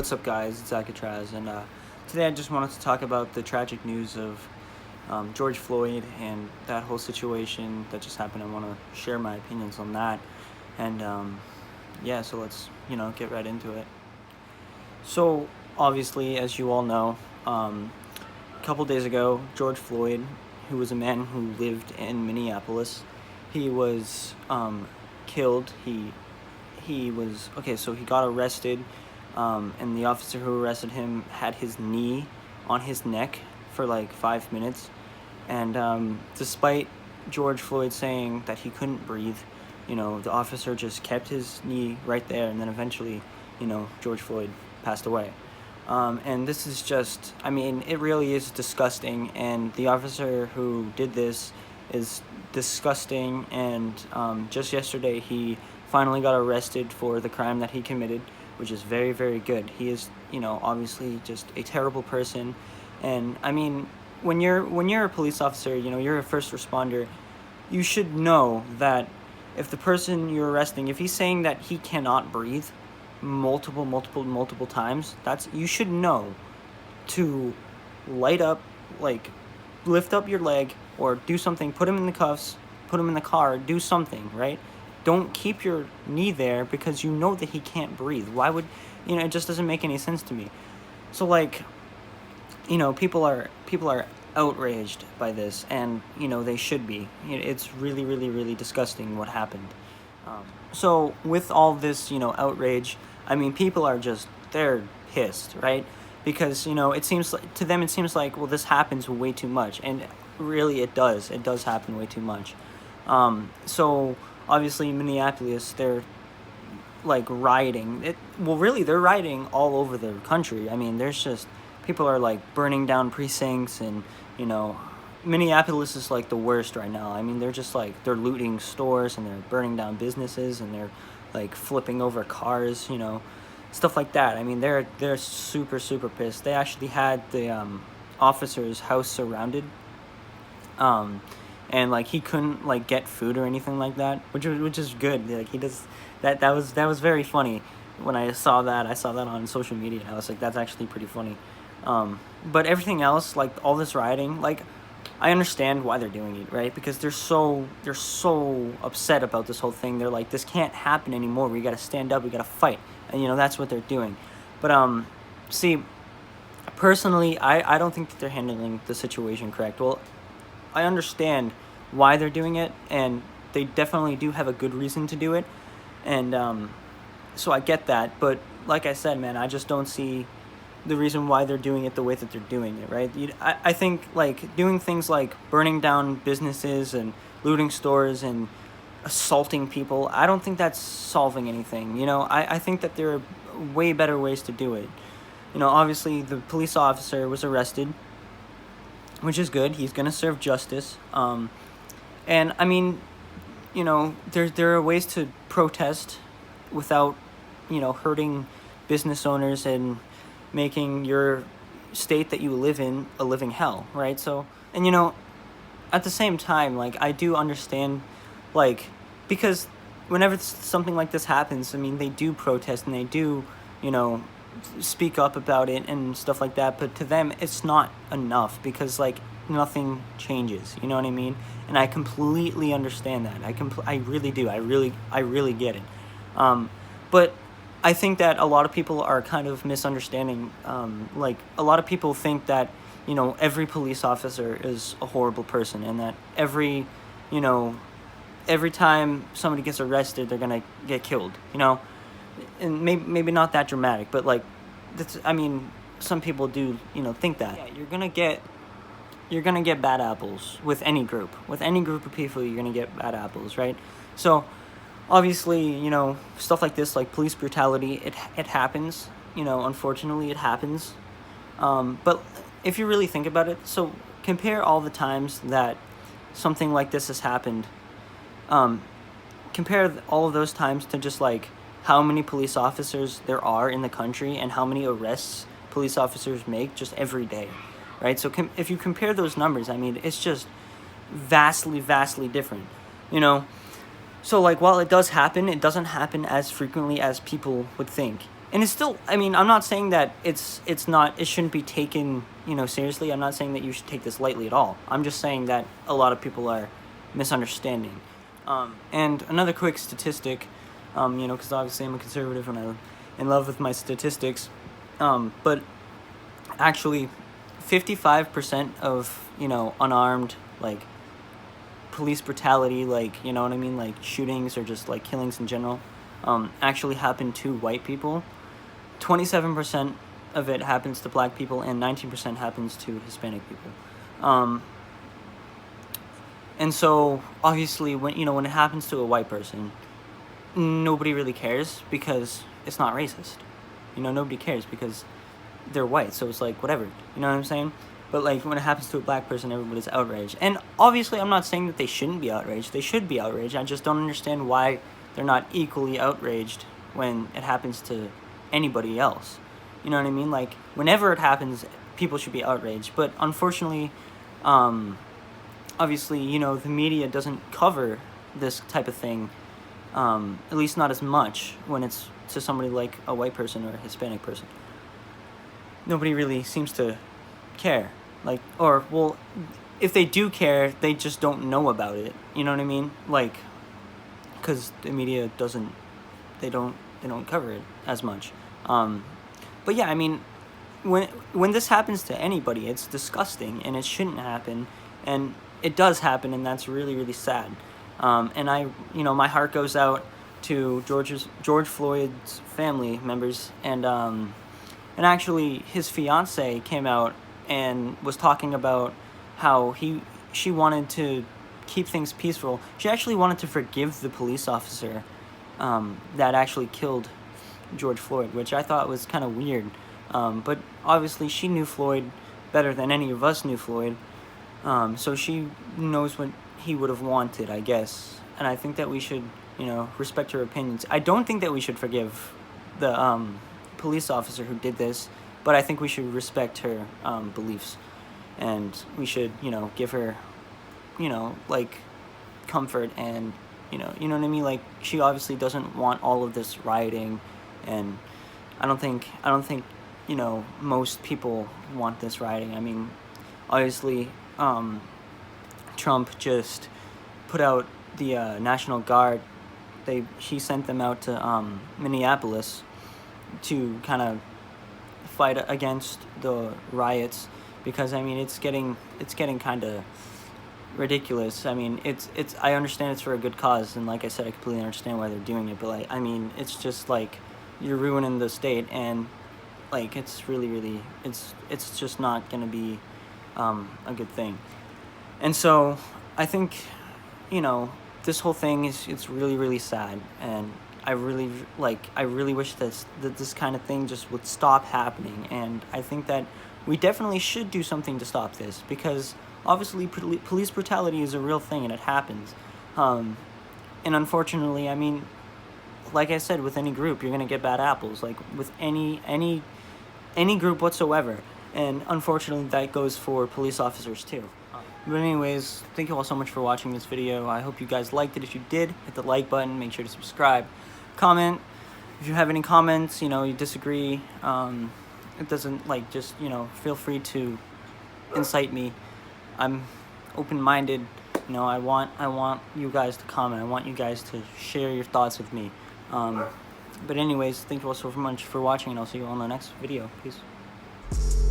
What's up, guys? It's Alcatraz, and today I just wanted to talk about the tragic news of George Floyd and that whole situation that just happened. I want to share my opinions on that, and yeah, so let's get right into it. So obviously, as you all know, a couple days ago, George Floyd, who was a man who lived in Minneapolis, he was killed. He was okay. So he got arrested. And the officer who arrested him had his knee on his neck for like 5 minutes. And despite George Floyd saying that he couldn't breathe, the officer just kept his knee right there. And then eventually, George Floyd passed away. And this is just, it really is disgusting. And the officer who did this is disgusting. And just yesterday, he finally got arrested for the crime that he committed, which is very, very good. He is, obviously just a terrible person. And when you're a police officer, you're a first responder, you should know that if the person you're arresting, if he's saying that he cannot breathe multiple times, you should know to light up, like lift up your leg or do something, put him in the cuffs, put him in the car, do something, right? Don't keep your knee there because you know that he can't breathe. Why would, it just doesn't make any sense to me. So people are outraged by this, and they should be. It's really, really, really disgusting what happened. So with all this, outrage, people are they're pissed, right? Because, it seems like, to them, it seems like, well, this happens way too much. And really it does happen way too much. So obviously Minneapolis, they're like rioting. They're rioting all over the country. There's just, people are like burning down precincts, and Minneapolis is like the worst right now. They're just like, they're looting stores and they're burning down businesses and they're like flipping over cars, stuff like that. They're super, super pissed. They actually had the officer's house surrounded, and like he couldn't like get food or anything like that, which is good. Like he does that. That was very funny when I saw that. I saw that on social media, and I was like, that's actually pretty funny. But everything else, like all this rioting, like I understand why they're doing it, right? Because they're so upset about this whole thing. They're like, this can't happen anymore. We got to stand up. We got to fight, and that's what they're doing. But see, personally, I don't think that they're handling the situation correct. Well, I understand why they're doing it, and they definitely do have a good reason to do it, and so I get that. But like I said, man, I just don't see the reason why they're doing it the way that they're doing it, right? I think like doing things like burning down businesses and looting stores and assaulting people, I don't think that's solving anything. I think that there are way better ways to do it. Obviously the police officer was arrested, which is good. He's going to serve justice. And there are ways to protest without, hurting business owners and making your state that you live in a living hell, right? So, and at the same time, like, I do understand, like, because whenever something like this happens, they do protest and they do, speak up about it and stuff like that, but to them it's not enough because like nothing changes, you know what I mean? And I completely understand that. I really do. I really get it. But I think that a lot of people are kind of misunderstanding. Like a lot of people think that every police officer is a horrible person, and that every time somebody gets arrested they're gonna get killed, and maybe not that dramatic, but like that's, some people do think that. Yeah, you're gonna get bad apples with any group of people. You're gonna get bad apples, right? So obviously, stuff like this, like police brutality, it happens, unfortunately it happens. But if you really think about it, so compare all the times that something like this has happened, compare all of those times to just like how many police officers there are in the country and how many arrests police officers make just every day, right? So if you compare those numbers, it's just vastly different, So like while it does happen, it doesn't happen as frequently as people would think. and it's still, I mean, I'm not saying that it shouldn't be taken, seriously. I'm not saying that you should take this lightly at all. I'm just saying that a lot of people are misunderstanding. And another quick statistic, because obviously I'm a conservative and I'm in love with my statistics, but actually 55% of, unarmed, like, police brutality, like, you know what I mean, like shootings or just like killings in general, actually happen to white people. 27% of it happens to black people, and 19% happens to Hispanic people. And so obviously when it happens to a white person, nobody really cares because it's not racist. Nobody cares because they're white, so it's like whatever. You know what I'm saying? But like when it happens to a black person, everybody's outraged. And obviously I'm not saying that they shouldn't be outraged. They should be outraged. I just don't understand why they're not equally outraged when it happens to anybody else. You know what I mean? Like whenever it happens, people should be outraged. But unfortunately, obviously, the media doesn't cover this type of thing, at least not as much when it's to somebody like a white person or a Hispanic person. Nobody really seems to care. Like, or, well, if they do care, they just don't know about it. You know what I mean? Like, because the media they don't cover it as much. But yeah, I mean, when this happens to anybody, it's disgusting, and it shouldn't happen, and it does happen, and that's really, really sad. And my heart goes out to George Floyd's family members, and actually his fiance came out and was talking about how she wanted to keep things peaceful. She actually wanted to forgive the police officer that actually killed George Floyd, which I thought was kind of weird. But obviously she knew Floyd better than any of us knew Floyd, so she knows what he would have wanted, I guess. And I think that we should, respect her opinions. I don't think that we should forgive the police officer who did this, but I think we should respect her beliefs, and we should, give her, like, comfort, and you know what I mean. Like, she obviously doesn't want all of this rioting, and I don't think most people want this rioting. I mean, obviously, Trump just put out the National Guard. He sent them out to Minneapolis to kind of fight against the riots, because I mean it's getting kind of ridiculous. I mean it's I understand it's for a good cause, and like I said, I completely understand why they're doing it, but like, I mean, it's just like you're ruining the state, and like it's really it's just not gonna be a good thing. And so I think this whole thing it's really sad, and I really wish that this kind of thing just would stop happening. And I think that we definitely should do something to stop this, because obviously police brutality is a real thing and it happens. And unfortunately, I mean, like I said, with any group, you're gonna get bad apples, like with any group whatsoever. And unfortunately, that goes for police officers too. But anyways, thank you all so much for watching this video. I hope you guys liked it. If you did, hit the like button, make sure to subscribe, comment. If you have any comments, you disagree, it doesn't, like, just, feel free to incite me. I'm open-minded. I want you guys to comment. I want you guys to share your thoughts with me. But anyways, thank you all so much for watching, and I'll see you all in the next video. Peace.